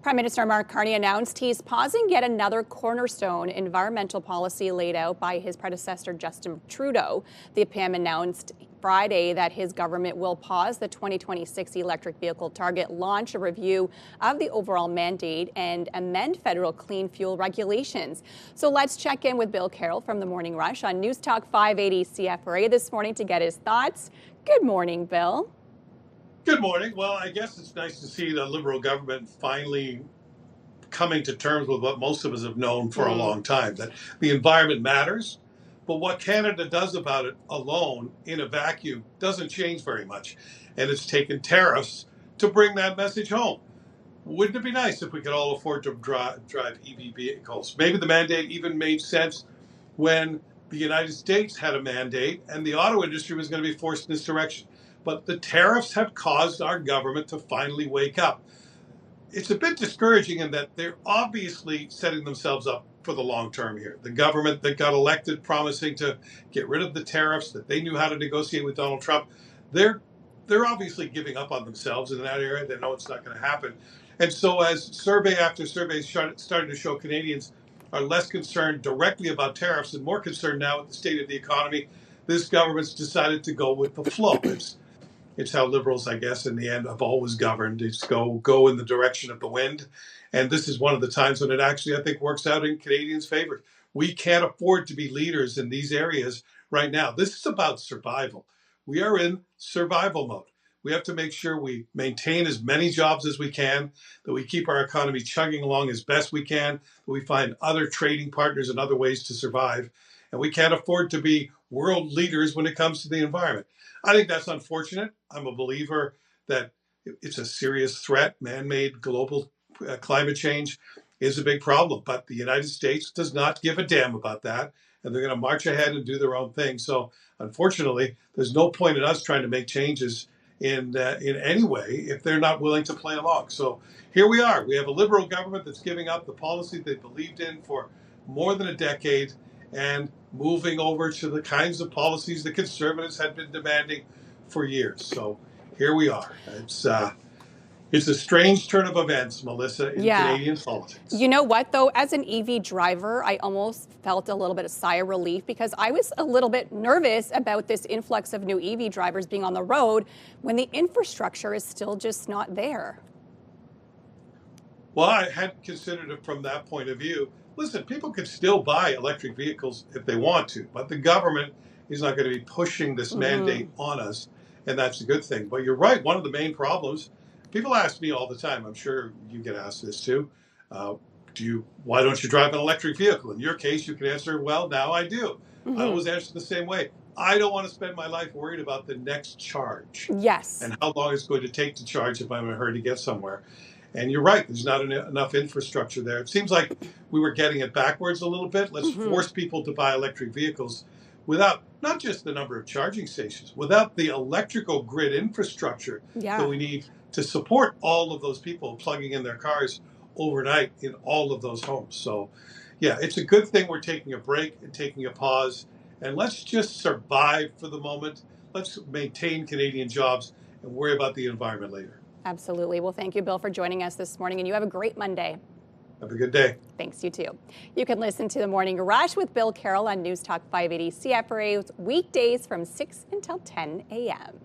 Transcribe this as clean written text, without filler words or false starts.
Prime Minister Mark Carney announced he's pausing yet another cornerstone environmental policy laid out by his predecessor, Justin Trudeau. The PM announced Friday that his government will pause the 2026 electric vehicle target, launch a review of the overall mandate, and amend federal clean fuel regulations. So let's check in with Bill Carroll from the Morning Rush on News Talk 580 CFRA this morning to get his thoughts. Good morning, Bill. Good morning. Well, I guess it's nice to see the Liberal government finally coming to terms with what most of us have known for a long time, that the environment matters, but what Canada does about it alone in a vacuum doesn't change very much. And it's taken tariffs to bring that message home. Wouldn't it be nice if we could all afford to drive EV vehicles? Maybe the mandate even made sense when the United States had a mandate and the auto industry was going to be forced in this direction. But the tariffs have caused our government to finally wake up. It's a bit discouraging in that they're obviously setting themselves up for the long term here. The government that got elected promising to get rid of the tariffs, that they knew how to negotiate with Donald Trump, they're obviously giving up on themselves in that area. They know it's not going to happen. And so as survey after survey started to show, Canadians are less concerned directly about tariffs and more concerned now with the state of the economy. This government's decided to go with the flow. It's how Liberals, I guess, in the end have always governed. It's go in the direction of the wind. And this is one of the times when it actually, I think, works out in Canadians' favor. We can't afford to be leaders in these areas right now. This is about survival. We are in survival mode. We have to make sure we maintain as many jobs as we can, that we keep our economy chugging along as best we can, that we find other trading partners and other ways to survive. And we can't afford to be world leaders when it comes to the environment. I think that's unfortunate. I'm a believer that it's a serious threat. Man-made global climate change is a big problem, but the United States does not give a damn about that, and they're going to march ahead and do their own thing. So, unfortunately, there's no point in us trying to make changes in any way if they're not willing to play along. So here we are. We have a Liberal government that's giving up the policy they believed in for more than a decade and moving over to the kinds of policies the Conservatives had been demanding for years. So here we are. It's a strange turn of events, Melissa, in Canadian politics. You know what, though? As an EV driver, I almost felt a little bit of sigh of relief because I was a little bit nervous about this influx of new EV drivers being on the road when the infrastructure is still just not there. Well, I hadn't considered it from that point of view. Listen, people can still buy electric vehicles if they want to, but the government is not going to be pushing this mandate on us, and that's a good thing. But you're right, one of the main problems, people ask me all the time, I'm sure you get asked this too, why don't you drive an electric vehicle? In your case, you can answer, well, now I do. I always answer the same way. I don't want to spend my life worried about the next charge. Yes. And how long it's going to take to charge if I'm in a hurry to get somewhere. And you're right, there's not enough infrastructure there. It seems like we were getting it backwards a little bit. Let's force people to buy electric vehicles without not just the number of charging stations, without the electrical grid infrastructure that we need to support all of those people plugging in their cars overnight in all of those homes. So, yeah, it's a good thing we're taking a break and taking a pause. And let's just survive for the moment. Let's maintain Canadian jobs and worry about the environment later. Absolutely. Well, thank you, Bill, for joining us this morning, and you have a great Monday. Have a good day. Thanks, you too. You can listen to The Morning Rush with Bill Carroll on News Talk 580 CFRA weekdays from 6 until 10 a.m.